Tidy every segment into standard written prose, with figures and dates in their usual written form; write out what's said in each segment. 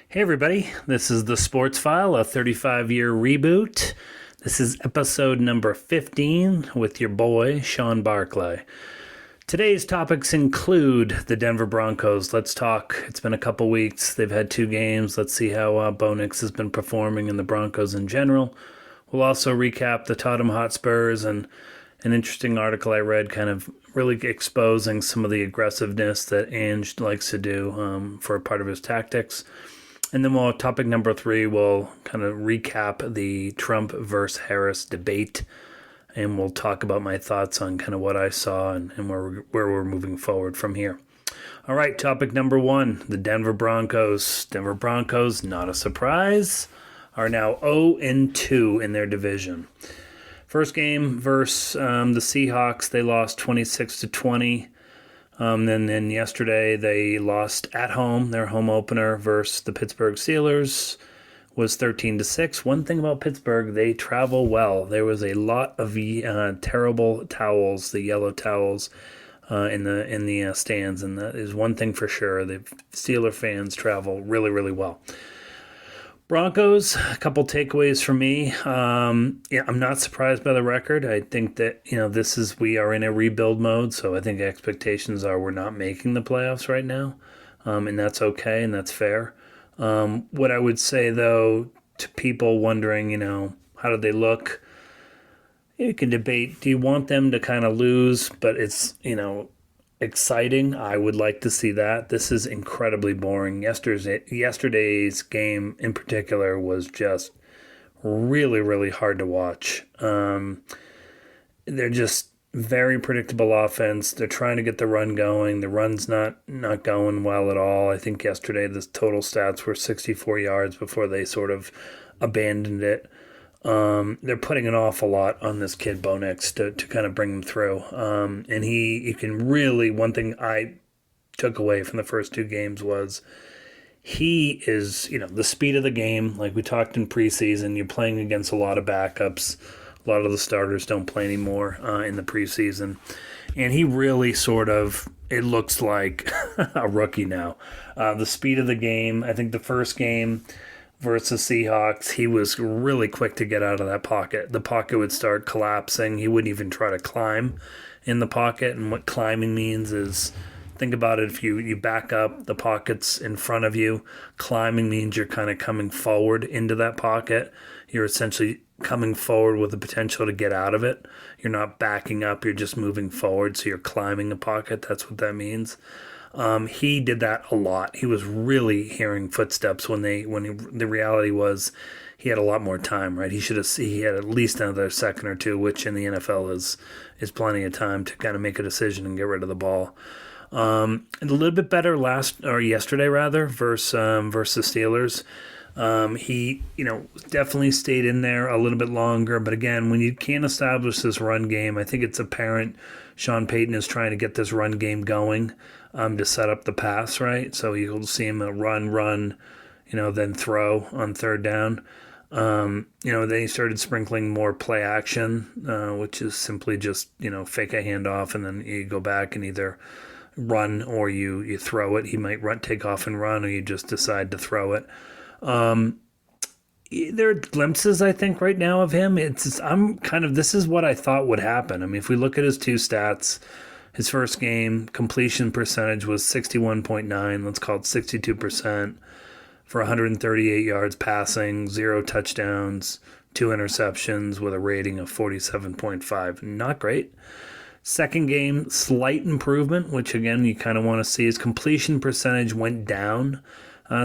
Hey everybody, this is the Sports File, a 35-year reboot. This is episode number 15 with your boy, Sean Barclay. Today's topics include the Denver Broncos. Let's talk. It's been a couple weeks. They've had 2 games. Let's see how Bo Nix has been performing and the Broncos in general. We'll also recap the Tottenham Hotspurs and an interesting article I read kind of really exposing some of the aggressiveness that Ange likes to do for a part of his tactics. And then topic number 3, we'll kind of recap the Trump versus Harris debate. And we'll talk about my thoughts on kind of what I saw and where we're moving forward from here. All right, topic number 1, the Denver Broncos. Denver Broncos, not a surprise, are now 0-2 in their division. First game versus the Seahawks, they lost 26-20. Then yesterday they lost at home. Their home opener versus the Pittsburgh Steelers was 13-6. One thing about Pittsburgh, they travel well. There was a lot of terrible towels, the yellow towels, in the stands, and that is one thing for sure. The Steeler fans travel really, really well. Broncos, a couple takeaways for me. I'm not surprised by the record. I think that, we are in a rebuild mode, so I think expectations are we're not making the playoffs right now, and that's okay and that's fair. What I would say, though, to people wondering, how do they look? You can debate, do you want them to kind of lose, but it's, exciting. I would like to see that. This is incredibly boring. Yesterday's game in particular was just really, really hard to watch. They're just very predictable offense. They're trying to get the run going. The run's not going well at all. I think yesterday the total stats were 64 yards before they sort of abandoned it. They're putting an awful lot on this kid, Bo Nix, to kind of bring him through. And you can really, one thing I took away from the first 2 games was he is, the speed of the game. Like we talked in preseason, you're playing against a lot of backups. A lot of the starters don't play anymore in the preseason. And he really it looks like a rookie now. The speed of the game, I think the first game versus Seahawks, he was really quick to get out of that pocket. The pocket would start collapsing. He wouldn't even try to climb in the pocket. And what climbing means is, think about it, if you back up, the pocket's in front of you. Climbing means you're kind of coming forward into that pocket. You're essentially coming forward with the potential to get out of it. You're not backing up, you're just moving forward, so you're climbing the pocket. That's what that means. He did that a lot. He was really hearing footsteps the reality was he had a lot more time, right? He had at least another second or 2, which in the NFL is plenty of time to kind of make a decision and get rid of the ball. And a little bit better yesterday versus Steelers. He, definitely stayed in there a little bit longer. But again, when you can't establish this run game, I think it's apparent Sean Payton is trying to get this run game going to set up the pass, right? So you'll see him run, then throw on third down. Then he started sprinkling more play action, which is simply just, fake a handoff and then you go back and either run or you throw it. He might take off and run, or you just decide to throw it. There are glimpses, I think, right now of him. This is what I thought would happen. I mean, if we look at his 2 stats, his first game completion percentage was 61.9, let's call it 62%, for 138 yards passing, 0 touchdowns, 2 interceptions with a rating of 47.5. Not great. Second game, slight improvement, which again, you kind of want to see. His completion percentage went down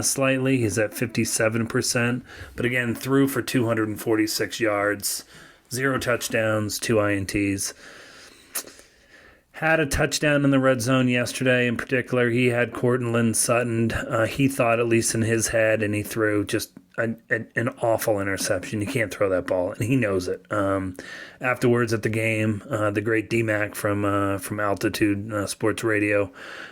slightly. He's at 57%, but again, threw for 246 yards, 0 touchdowns, 2 INTs. Had a touchdown in the red zone yesterday. In particular, he had Courtland Sutton. He thought, at least in his head, and he threw just an awful interception. You can't throw that ball, and he knows it. Afterwards at the game, the great D-Mac from Altitude Sports Radio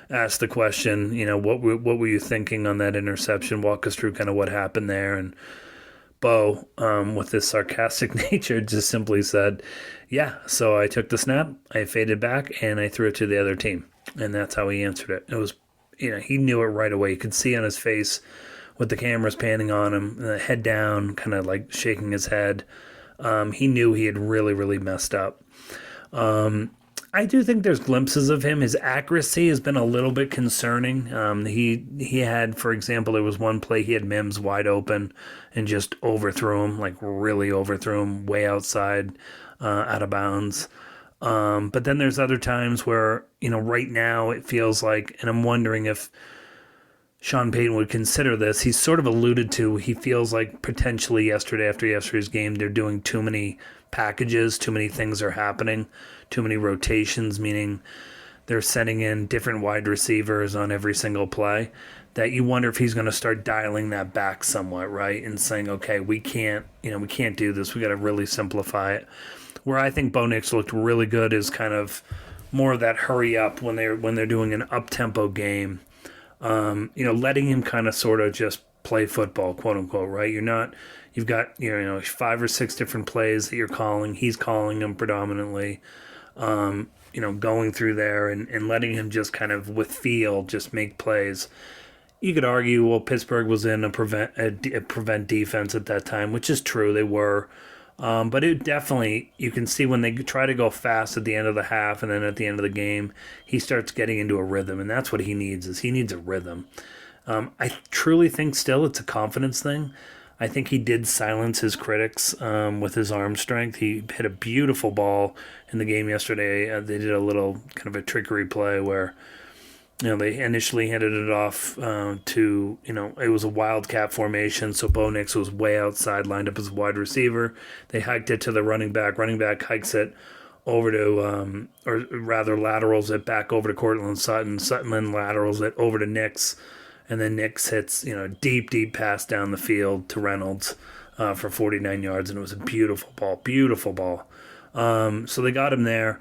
asked the question, what were you thinking on that interception? Walk us through kind of what happened there. And Bo, with this sarcastic nature, just simply said, yeah, so I took the snap, I faded back, and I threw it to the other team. And that's how he answered it. It was, he knew it right away. You could see on his face with the cameras panning on him, head down, kind of like shaking his head. He knew he had really, really messed up. I do think there's glimpses of him. His accuracy has been a little bit concerning. He had, for example, there was one play he had Mims wide open and just overthrew him, like really overthrew him way outside, out of bounds. But then there's other times where, right now it feels like, and I'm wondering if Sean Payton would consider this. He's sort of alluded to, he feels like potentially after yesterday's game, they're doing too many packages, too many things are happening, too many rotations, meaning they're sending in different wide receivers on every single play, that you wonder if he's going to start dialing that back somewhat, right? And saying, okay, we can't do this. We got to really simplify it. Where I think Bo Nix looked really good is kind of more of that hurry up when they're doing an up-tempo game. Letting him kind of sort of just play football, quote unquote, right? You've got 5 or 6 different plays that you're calling. He's calling them predominantly, going through there and letting him just kind of with feel just make plays. You could argue, well, Pittsburgh was in a prevent defense at that time, which is true. They were. But it definitely, you can see when they try to go fast at the end of the half and then at the end of the game, he starts getting into a rhythm, and that's what he needs, he needs a rhythm. I truly think still it's a confidence thing. I think he did silence his critics with his arm strength. He hit a beautiful ball in the game yesterday. They did a little kind of a trickery play where they initially handed it off to, it was a wildcat formation, so Bo Nix was way outside, lined up as a wide receiver. They hiked it to the running back. Running back hikes it over to, or rather laterals it back over to Courtland Sutton. Sutton then laterals it over to Nix, and then Nix hits, deep pass down the field to Reynolds for 49 yards, and it was a beautiful ball. So they got him there.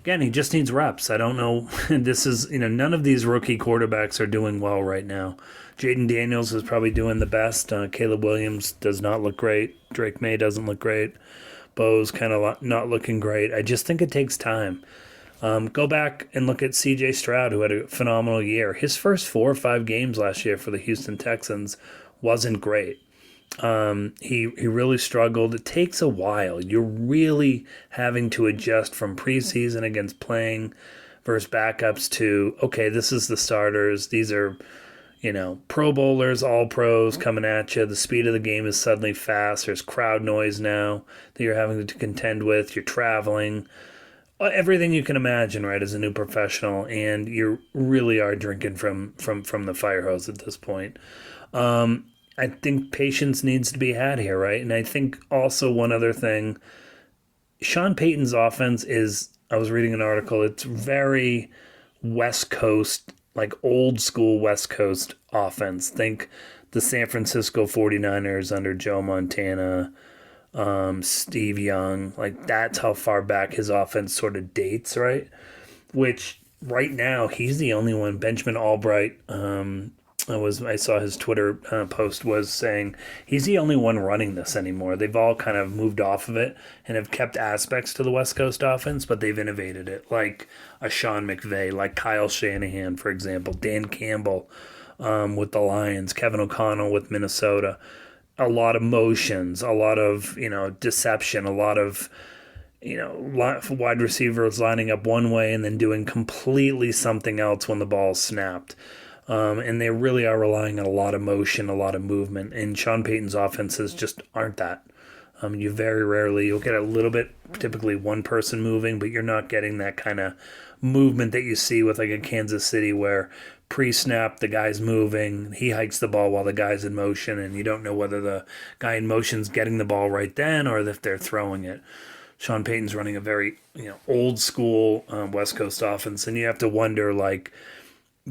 Again, he just needs reps. I don't know. This is, none of these rookie quarterbacks are doing well right now. Jaden Daniels is probably doing the best. Caleb Williams does not look great. Drake May doesn't look great. Bo's kind of not looking great. I just think it takes time. Go back and look at C.J. Stroud, who had a phenomenal year. His first 4 or 5 games last year for the Houston Texans wasn't great. He really struggled. It takes a while. You're really having to adjust from preseason against playing versus backups to, okay, this is the starters. These are, Pro Bowlers, all pros coming at you. The speed of the game is suddenly fast. There's crowd noise now that you're having to contend with. You're traveling. Everything you can imagine, right, as a new professional, and you really are drinking from the fire hose at this point. I think patience needs to be had here, right? And I think also one other thing, Sean Payton's offense is, I was reading an article, it's very West Coast, like old school West Coast offense. Think the San Francisco 49ers under Joe Montana, Steve Young, like that's how far back his offense sort of dates, right? Which right now, he's the only one, Benjamin Albright, I saw his Twitter post was saying he's the only one running this anymore. They've all kind of moved off of it and have kept aspects to the West Coast offense, but they've innovated it, like a Sean McVay, like Kyle Shanahan, for example, Dan Campbell with the Lions, Kevin O'Connell with Minnesota. A lot of motions, a lot of, deception, a lot of, wide receivers lining up one way and then doing completely something else when the ball's snapped. And they really are relying on a lot of motion, a lot of movement. And Sean Payton's offenses just aren't that. You very rarely, you'll get a little bit, typically one person moving, but you're not getting that kind of movement that you see with like a Kansas City where pre-snap, the guy's moving, he hikes the ball while the guy's in motion, and you don't know whether the guy in motion's getting the ball right then or if they're throwing it. Sean Payton's running a very, old school West Coast offense, and you have to wonder, like,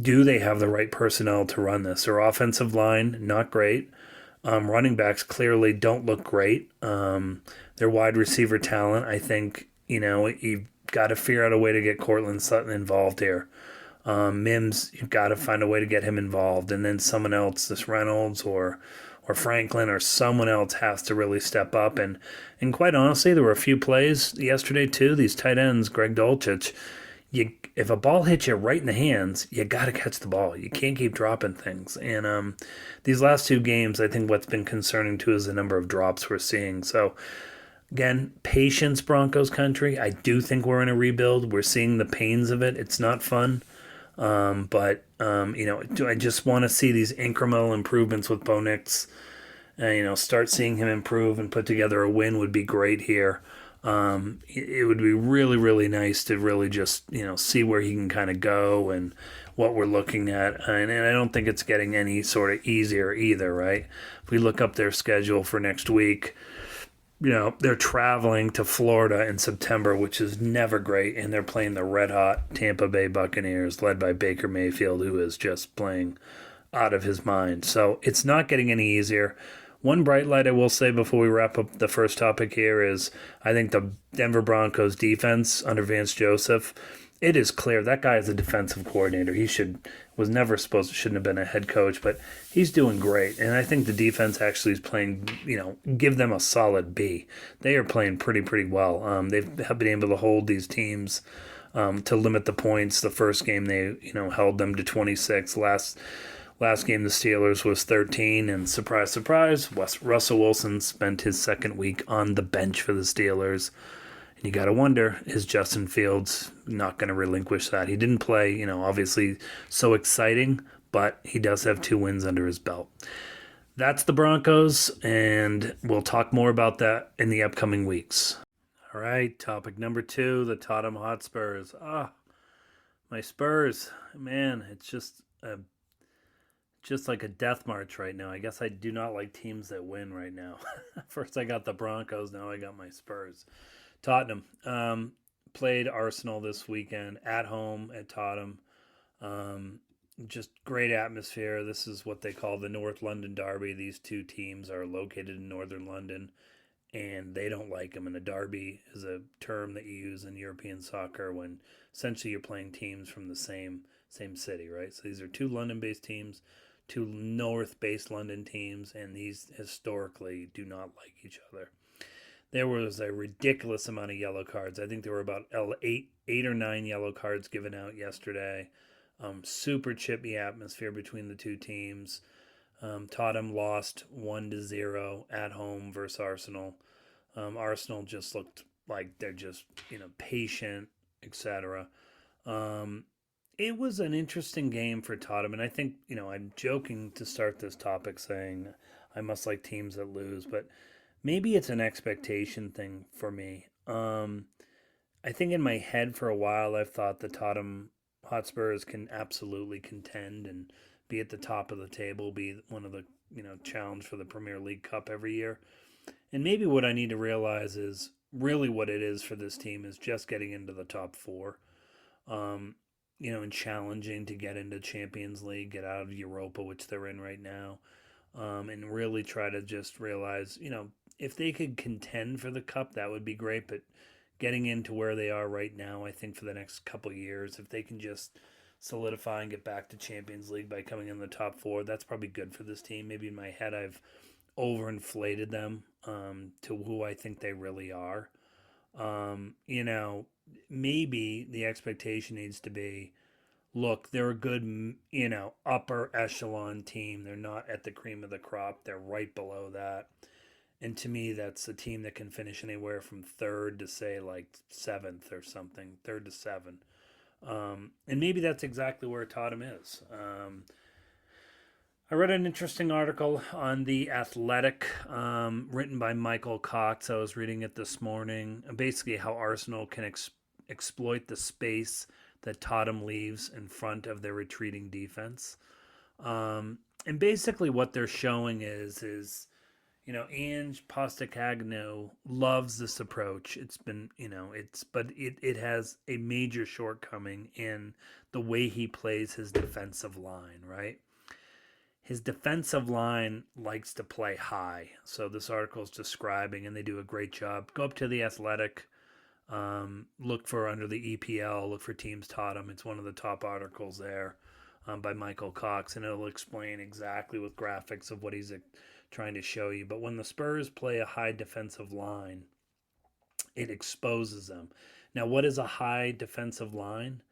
do they have the right personnel to run this? Their offensive line, not great. Running backs clearly don't look great. Their wide receiver talent, I think, you've got to figure out a way to get Courtland Sutton involved here. Mims, you've got to find a way to get him involved. And then someone else, this Reynolds or Franklin or someone else has to really step up. And quite honestly, there were a few plays yesterday too. These tight ends, Greg Dulcich, if a ball hits you right in the hands, you got to catch the ball. You can't keep dropping things. And these last two games, I think what's been concerning too is the number of drops we're seeing. So again, patience, Broncos country. I do think we're in a rebuild. We're seeing the pains of it. It's not fun. I just want to see these incremental improvements with Bo Nix. Start seeing him improve and put together a win would be great here. It would be really, really nice to really just, see where he can kind of go and what we're looking at. And I don't think it's getting any sort of easier either, right? If we look up their schedule for next week, they're traveling to Florida in September, which is never great. And they're playing the red hot Tampa Bay Buccaneers, led by Baker Mayfield, who is just playing out of his mind. So it's not getting any easier. One bright light I will say before we wrap up the first topic here is I think the Denver Broncos defense under Vance Joseph, it is clear that guy is a defensive coordinator. He shouldn't have been a head coach, but he's doing great. And I think the defense actually is playing, give them a solid B. They are playing pretty well. They've been able to hold these teams to limit the points. The first game they, held them to 26. Last game, the Steelers was 13, and surprise, surprise, Russell Wilson spent his second week on the bench for the Steelers. And you got to wonder, is Justin Fields not going to relinquish that? He didn't play, obviously so exciting, but he does have 2 wins under his belt. That's the Broncos, and we'll talk more about that in the upcoming weeks. All right, topic number 2, the Tottenham Hotspurs. My Spurs, man, it's just like a death march right now. I guess I do not like teams that win right now. First I got the Broncos, now I got my Spurs. Tottenham played Arsenal this weekend at home at Tottenham. Just great atmosphere. This is what they call the North London Derby. These two teams are located in northern London, and they don't like them. And a derby is a term that you use in European soccer when essentially you're playing teams from the same city, right? So these are two London-based teams, two north-based London teams, and these historically do not like each other. There was a ridiculous amount of yellow cards. I think there were about 8 or 9 yellow cards given out yesterday. Super chippy atmosphere between the two teams. Tottenham lost 1-0 at home versus Arsenal. Arsenal just looked like they're just, patient, etc. It was an interesting game for Tottenham, and I think, I'm joking to start this topic saying I must like teams that lose, but maybe it's an expectation thing for me. I think in my head for a while I've thought the Tottenham Hotspurs can absolutely contend and be at the top of the table, be one of the, challenge for the Premier League Cup every year. And maybe what I need to realize is really what it is for this team is just getting into the top 4. And challenging to get into Champions League, get out of Europa, which they're in right now, and really try to just realize, if they could contend for the cup, that would be great. But getting into where they are right now, I think for the next couple of years, if they can just solidify and get back to Champions League by coming in the top 4, that's probably good for this team. Maybe in my head I've overinflated them to who I think they really are. Maybe the expectation needs to be, look, they're a good, upper echelon team. They're not at the cream of the crop. They're right below that. And to me, that's a team that can finish anywhere from 3rd to, say, like 7th or something, 3rd to 7. And maybe that's exactly where Tottenham is. I read an interesting article on The Athletic written by Michael Cox. I was reading it this morning. Basically, how Arsenal can exploit the space that Tottenham leaves in front of their retreating defense. And basically what they're showing is Ange Postecoglou loves this approach. It's been, but it has a major shortcoming in the way he plays his defensive line, right? His defensive line likes to play high. So this article is describing, and they do a great job. Go up to The Athletic, look for under the EPL, look for Teams Tottenham. It's one of the top articles there by Michael Cox, and it'll explain exactly with graphics of what he's trying to show you. But when the Spurs play a high defensive line, it exposes them. Now, what is a high defensive line?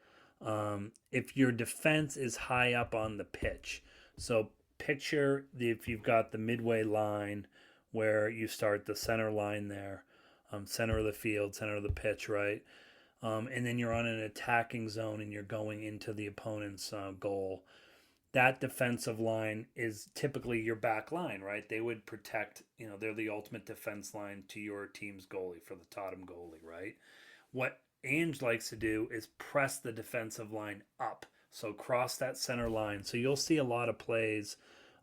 If your defense is high up on the pitch, so picture if you've got the midway line where you start the center line there, center of the field, center of the pitch, right? And then you're on an attacking zone and you're going into the opponent's goal. That defensive line is typically your back line, right? They would protect, they're the ultimate defense line to your team's goalie for the Tottenham goalie, right? What Ange likes to do is press the defensive line up. So cross that center line. So you'll see a lot of plays,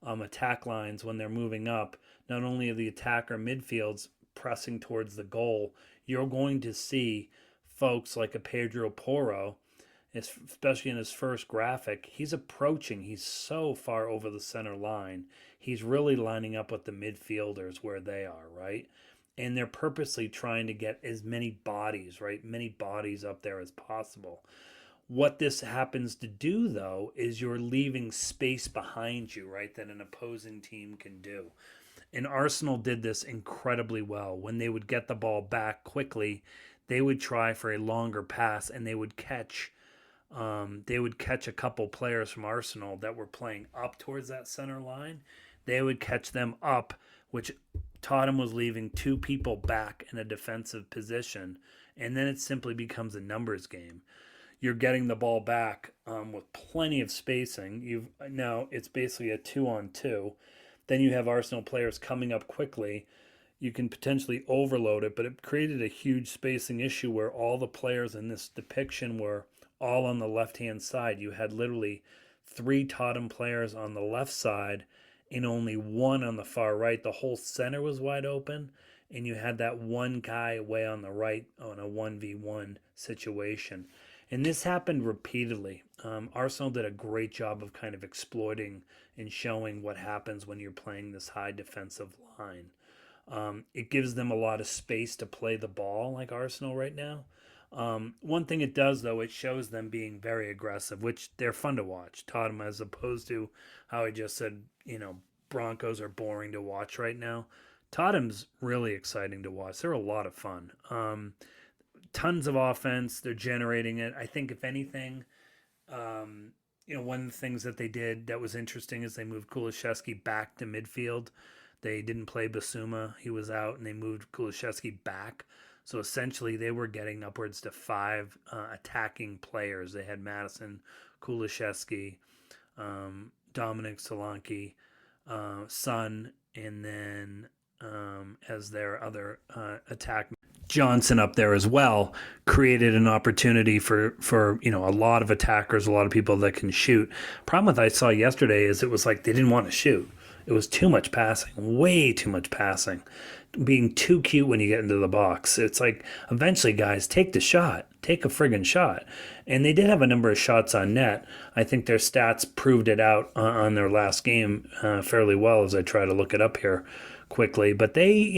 attack lines when they're moving up. Not only are the attacker midfields pressing towards the goal, you're going to see folks like a Pedro Porro, especially in his first graphic, he's approaching. He's so far over the center line. He's really lining up with the midfielders where they are, right? And they're purposely trying to get as many bodies, right? Many bodies up there as possible. What this happens to do, though, is you're leaving space behind you, right, that an opposing team can do. And Arsenal did this incredibly well. When they would get the ball back quickly, they would try for a longer pass, and they would catch a couple players from Arsenal that were playing up towards that center line. They would catch them up, which Tottenham was leaving two people back in a defensive position, and then it simply becomes a numbers game. You're getting the ball back with plenty of spacing. Now it's basically a 2-on-2. Then you have Arsenal players coming up quickly. You can potentially overload it, but it created a huge spacing issue where all the players in this depiction were all on the left-hand side. You had literally 3 Tottenham players on the left side and only 1 on the far right. The whole center was wide open, and you had that one guy way on the right on a 1v1 situation. And this happened repeatedly. Arsenal did a great job of kind of exploiting and showing what happens when you're playing this high defensive line. It gives them a lot of space to play the ball like Arsenal right now. One thing it does, though, it shows them being very aggressive, which they're fun to watch. Tottenham, as opposed to how I just said, Broncos are boring to watch right now. Tottenham's really exciting to watch. They're a lot of fun. Tons of offense. They're generating it. I think, if anything, one of the things that they did that was interesting is they moved Kulusevski back to midfield. They didn't play Basuma. He was out, and they moved Kulusevski back. So essentially, they were getting upwards to 5 attacking players. They had Madison, Kulusevski, Dominic Solanke, Son, and then as their other attack, Johnson up there as well, created an opportunity for a lot of attackers, a lot of people that can shoot. Problem with I saw yesterday is it was like they didn't want to shoot. It was too much passing, way too much passing, being too cute when you get into the box. It's like, eventually, guys, take the shot. Take a friggin' shot. And they did have a number of shots on net. I think their stats proved it out on their last game fairly well as I try to look it up here quickly. But they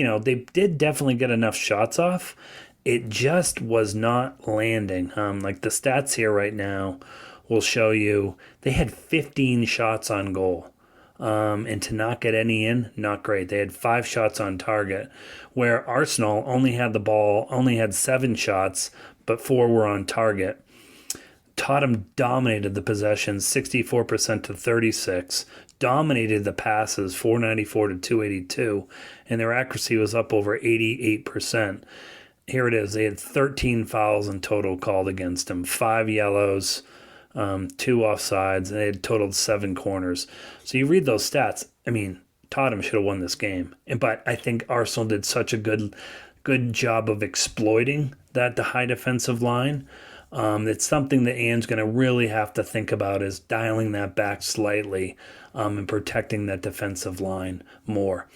did definitely get enough shots off. It just was not landing. Like the stats here right now will show you they had 15 shots on goal. And to not get any in, not great. They had 5 shots on target, where Arsenal only had 7 shots, but 4 were on target. Tottenham dominated the possession, 64% to 36, dominated the passes, 494 to 282, and their accuracy was up over 88%. Here it is. They had 13 fouls in total called against them, 5 yellows, 2 offsides, and they had totaled 7 corners. So you read those stats. I mean, Tottenham should have won this game, but I think Arsenal did such a good job of exploiting the high defensive line. It's something that Ange's going to really have to think about, is dialing that back slightly and protecting that defensive line more.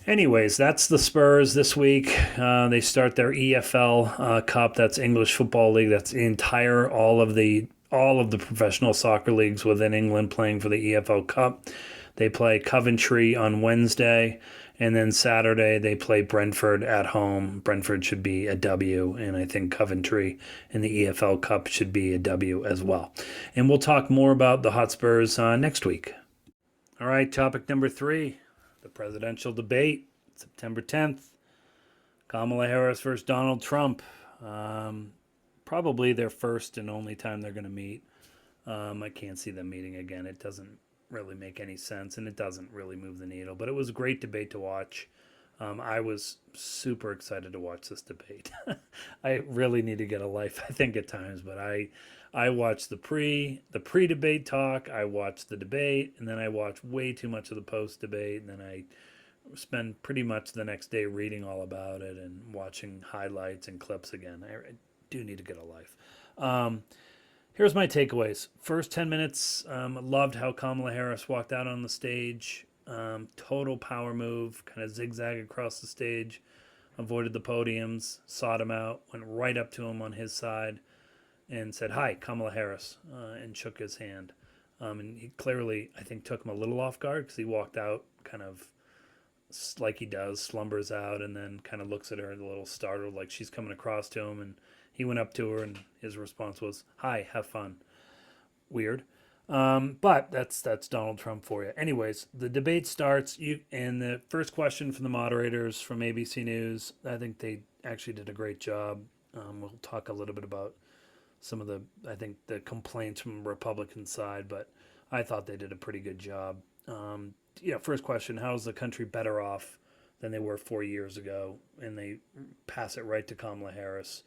Anyways, that's the Spurs this week. They start their EFL Cup. That's English Football League. That's all of the professional soccer leagues within England playing for the EFL Cup. They play Coventry on Wednesday, and then Saturday they play Brentford at home. Brentford should be a W, and I think Coventry in the EFL Cup should be a W as well. And we'll talk more about the Hotspurs next week. All right, topic number 3, the presidential debate, September 10th. Kamala Harris versus Donald Trump. Probably their first and only time they're going to meet. I can't see them meeting again. It doesn't really make any sense, and it doesn't really move the needle. But it was a great debate to watch. I was super excited to watch this debate. I really need to get a life, I think, at times. But I watched the pre debate talk. I watched the debate, and then I watched way too much of the post debate, and then I spend pretty much the next day reading all about it and watching highlights and clips again. I do need to get a life. Um, Here's my takeaways. First 10 minutes, loved how Kamala Harris walked out on the stage. Total power move, kind of zigzag across the stage, avoided the podiums, sought him out, went right up to him on his side, and said, "Hi, Kamala Harris," and shook his hand. And he clearly, I think, took him a little off guard because he walked out kind of like he does, slumbers out, and then kind of looks at her a little startled, like she's coming across to him. And he went up to her, and his response was, "Hi, have fun." Weird. But that's Donald Trump for you. Anyways, the debate starts. And the first question from the moderators from ABC News, I think they actually did a great job. We'll talk a little bit about some of the complaints from the Republican side, but I thought they did a pretty good job. First question: how is the country better off than they were 4 years ago? And they pass it right to Kamala Harris.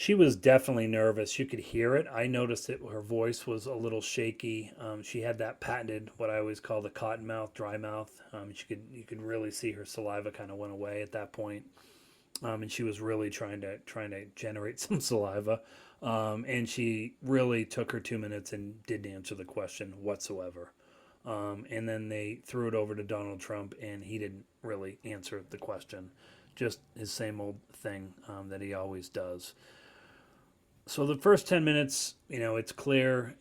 She was definitely nervous. You could hear it. I noticed that her voice was a little shaky. She had that patented, what I always call the cotton mouth, dry mouth. You could really see her saliva kind of went away at that point. And she was really trying to generate some saliva. And she really took her 2 minutes and didn't answer the question whatsoever. And then they threw it over to Donald Trump, and he didn't really answer the question. Just his same old thing that he always does. So the first 10 minutes, it's clear,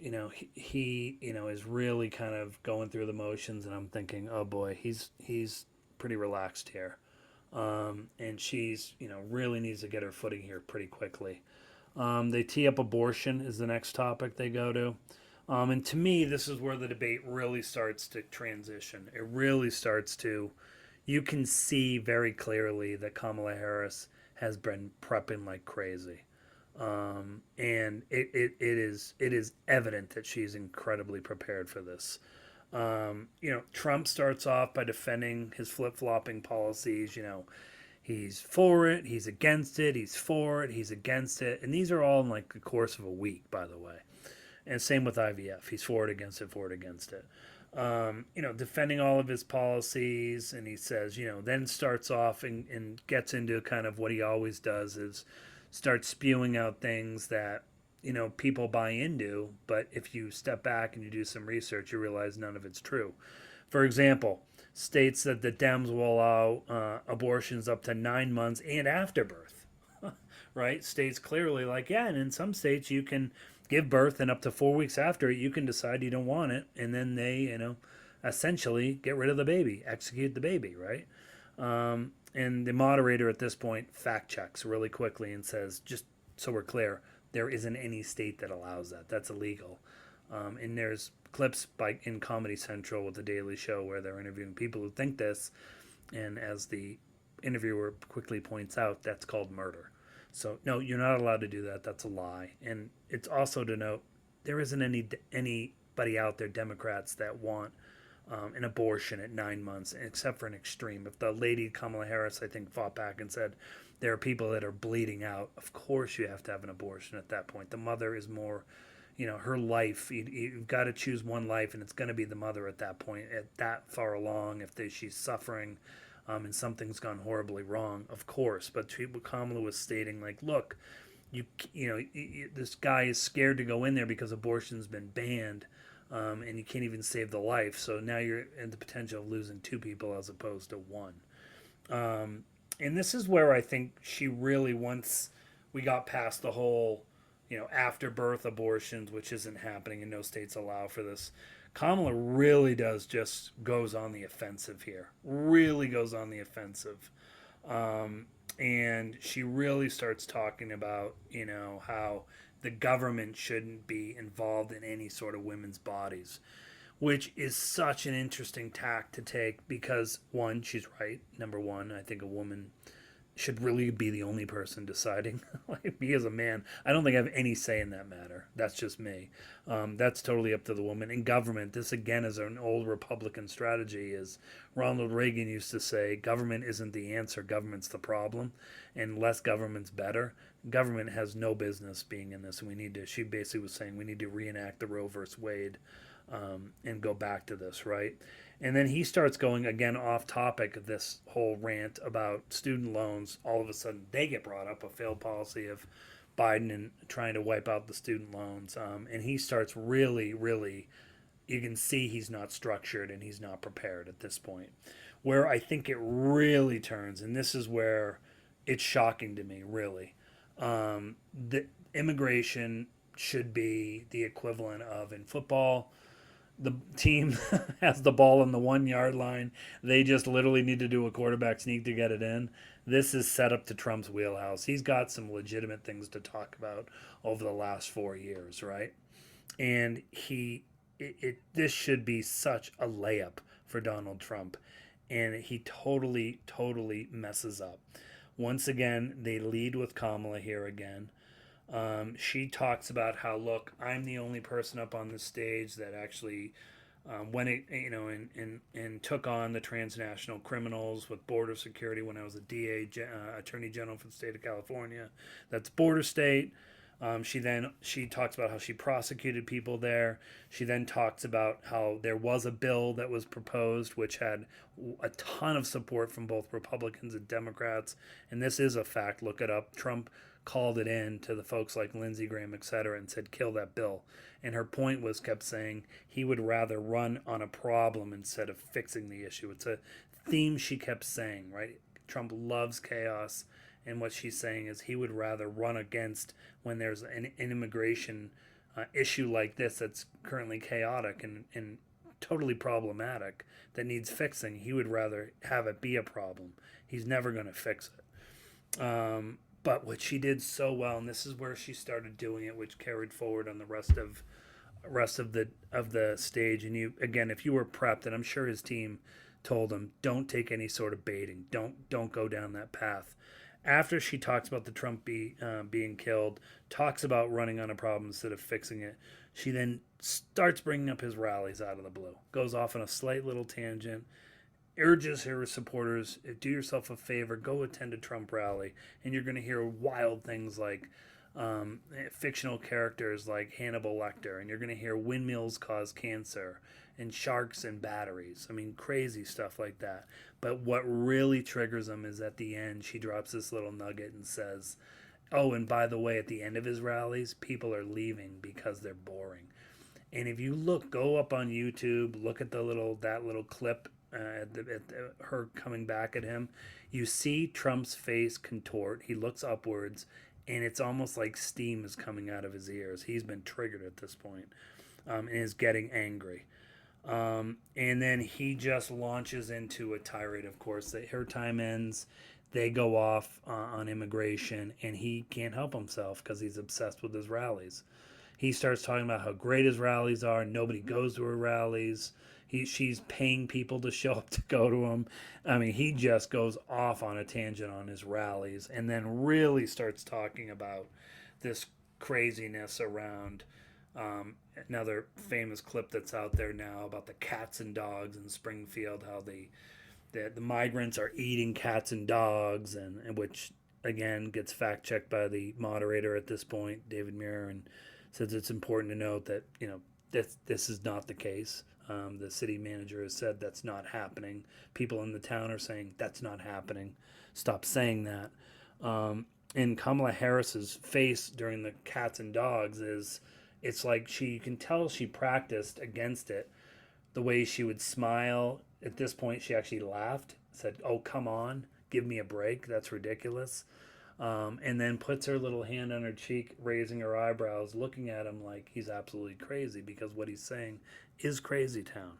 he is really kind of going through the motions, and I'm thinking, oh boy, he's pretty relaxed here. And she's, really needs to get her footing here pretty quickly. They tee up abortion is the next topic they go to. And to me, this is where the debate really starts to transition. It really starts to, you can see very clearly that Kamala Harris has been prepping like crazy. And it is evident that she's incredibly prepared for this. Trump starts off by defending his flip-flopping policies. He's for it, he's against it, he's for it, he's against it. And these are all in like the course of a week, by the way. And same with IVF. He's for it, against it, for it, against it. Defending all of his policies. And he says, then starts off and gets into kind of what he always does is start spewing out things that, people buy into. But if you step back and you do some research, you realize none of it's true. For example, states that the Dems will allow abortions up to 9 months and after birth, right? States clearly like, yeah, and in some states you can give birth and up to 4 weeks after it, you can decide you don't want it. And then they, essentially get rid of the baby, execute the baby, right? And the moderator at this point fact checks really quickly and says, just so we're clear, there isn't any state that allows that. That's illegal. And there's clips in Comedy Central with The Daily Show where they're interviewing people who think this. And as the interviewer quickly points out, that's called murder. So, no, you're not allowed to do that. That's a lie. And it's also to note there isn't anybody out there, Democrats, that want an abortion at 9 months, except for an extreme. If the lady Kamala Harris, I think, fought back and said there are people that are bleeding out, of course you have to have an abortion at that point. The mother is more, her life. You've got to choose one life, and it's going to be the mother at that point, at that far along. If she's suffering and something's gone horribly wrong, of course. But Kamala was stating, like, look, this guy is scared to go in there because abortion's been banned. And you can't even save the life. So now you're in the potential of losing two people as opposed to one. And this is where I think she really, once we got past the whole, after birth abortions, which isn't happening and no states allow for this, Kamala really just goes on the offensive here. Really goes on the offensive. And she really starts talking about, how the government shouldn't be involved in any sort of women's bodies, which is such an interesting tack to take because, one, she's right. Number one, I think a woman should really be the only person deciding. Like me as a man, I don't think I have any say in that matter. That's just me. That's totally up to the woman. In government, this again is an old Republican strategy. Is Ronald Reagan used to say, government isn't the answer, government's the problem, and less government's better. Government has no business being in this, and we need to. She basically was saying we need to reenact the Roe versus Wade, and go back to this, right? And then he starts going again off topic, this whole rant about student loans. All of a sudden, they get brought up, a failed policy of Biden and trying to wipe out the student loans. And he starts really, really, you can see he's not structured and he's not prepared at this point. Where I think it really turns, and this is where it's shocking to me, really. The immigration should be the equivalent of in football the team has the ball on the 1 yard line. They just literally need to do a quarterback sneak to get it in. This is set up to Trump's wheelhouse. He's got some legitimate things to talk about over the last 4 years, right? And this should be such a layup for Donald Trump. And he totally messes up. Once again, they lead with Kamala here again. She talks about how, look, I'm the only person up on the stage that actually went, and took on the transnational criminals with border security when I was a DA, Attorney General for the state of California. That's border state. She talks about how she prosecuted people there. She then talks about how there was a bill that was proposed which had a ton of support from both Republicans and Democrats. And this is a fact. Look it up. Trump called it in to the folks like Lindsey Graham, et cetera, and said, kill that bill. And her point was, kept saying, he would rather run on a problem instead of fixing the issue. It's a theme she kept saying, right? Trump loves chaos. And what she's saying is he would rather run against when there's an immigration issue like this that's currently chaotic and totally problematic that needs fixing. He would rather have it be a problem. He's never going to fix it. But what she did so well, and this is where she started doing it, which carried forward on the rest of the stage. And you, again, if you were prepped, and I'm sure his team told him, don't take any sort of baiting. Don't go down that path. After she talks about the Trump being killed, talks about running on a problem instead of fixing it, she then starts bringing up his rallies out of the blue. Goes off on a slight little tangent, urges her supporters, do yourself a favor, go attend a Trump rally, and you're going to hear wild things like fictional characters like Hannibal Lecter, and you're going to hear windmills cause cancer, and sharks and batteries. I mean, crazy stuff like that. But what really triggers them is at the end, she drops this little nugget and says, oh, and by the way, at the end of his rallies, people are leaving because they're boring. And if you go up on YouTube, look at that little clip at her coming back at him, you see Trump's face contort. He looks upwards, and it's almost like steam is coming out of his ears. He's been triggered at this point, and is getting angry. And then he just launches into a tirade, of course. Her time ends. They go off on immigration, and he can't help himself because he's obsessed with his rallies. He starts talking about how great his rallies are. Nobody goes to her rallies. She's paying people to show up to go to them. I mean, he just goes off on a tangent on his rallies and then really starts talking about this craziness around another famous clip that's out there now about the cats and dogs in Springfield, how the migrants are eating cats and dogs, and which, again, gets fact-checked by the moderator at this point, David Muir, and says it's important to note that, this is not the case. The city manager has said that's not happening. People in the town are saying that's not happening. Stop saying that. And Kamala Harris's face during the cats and dogs it's like you can tell she practiced against it. The way she would smile. At this point, she actually laughed, said, oh, come on, give me a break. That's ridiculous. And then puts her little hand on her cheek, raising her eyebrows, looking at him like he's absolutely crazy because what he's saying is crazy town.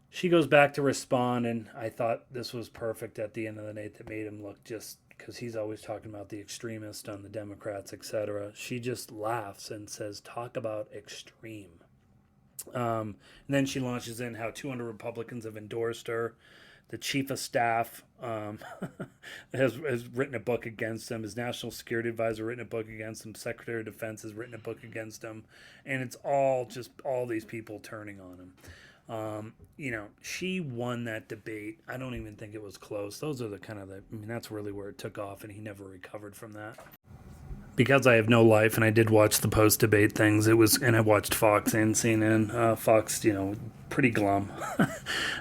She goes back to respond, and I thought this was perfect at the end of the night that made him look, just because he's always talking about the extremist on the Democrats, etc. She just laughs and says, talk about extreme. And then she launches in how 200 Republicans have endorsed her The chief of staff has written a book against him. His national security advisor written a book against him. Secretary of Defense has written a book against him. And it's all just all these people turning on him. She won that debate. I don't even think it was close. Those are that's really where it took off, and he never recovered from that. Because I have no life, and I did watch the post-debate things, and I watched Fox and CNN. Fox, pretty glum.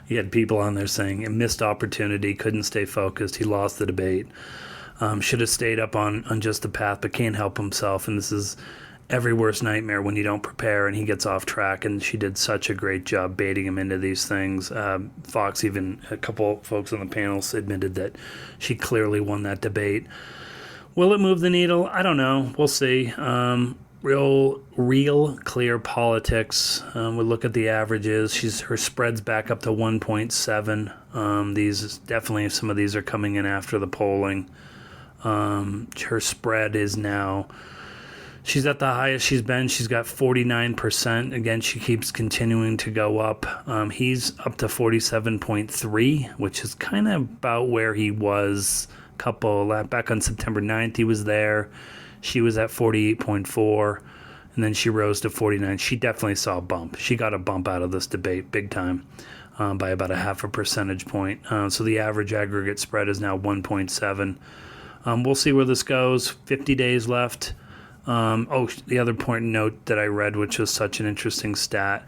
He had people on there saying a missed opportunity, couldn't stay focused, he lost the debate, should have stayed up on just the path, but can't help himself, and this is every worst nightmare when you don't prepare and he gets off track, and she did such a great job baiting him into these things. Fox, even a couple folks on the panels admitted that she clearly won that debate. Will it move the needle? I don't know. We'll see. Real clear politics. We look at the averages. Her spread's back up to 1.7. Definitely some of these are coming in after the polling. Her spread is now, she's at the highest she's been. She's got 49%. Again, she keeps continuing to go up. He's up to 47.3, which is kind of about where he was back on September 9th. He was there. She was at 48.4, and then she rose to 49. She definitely saw a bump. She got a bump out of this debate big time, by about a half a percentage point. So the average aggregate spread is now 1.7. We'll see where this goes. 50 days left. The other point note that I read, which was such an interesting stat,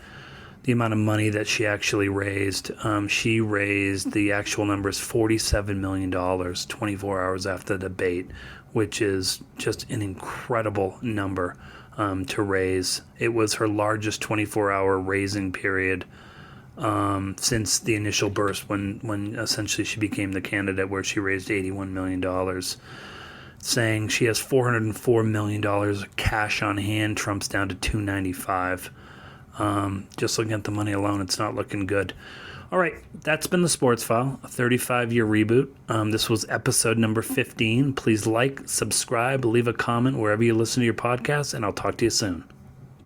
the amount of money that she actually raised. She raised, the actual number is $47 million 24 hours after the debate, which is just an incredible number to raise. It was her largest 24-hour raising period since the initial burst when essentially she became the candidate, where she raised $81 million. Saying she has $404 million cash on hand. Trump's down to $295. Just looking at the money alone, it's not looking good. All right, that's been the Sports File, a 35-year reboot. This was episode number 15. Please like, subscribe, leave a comment wherever you listen to your podcast, and I'll talk to you soon.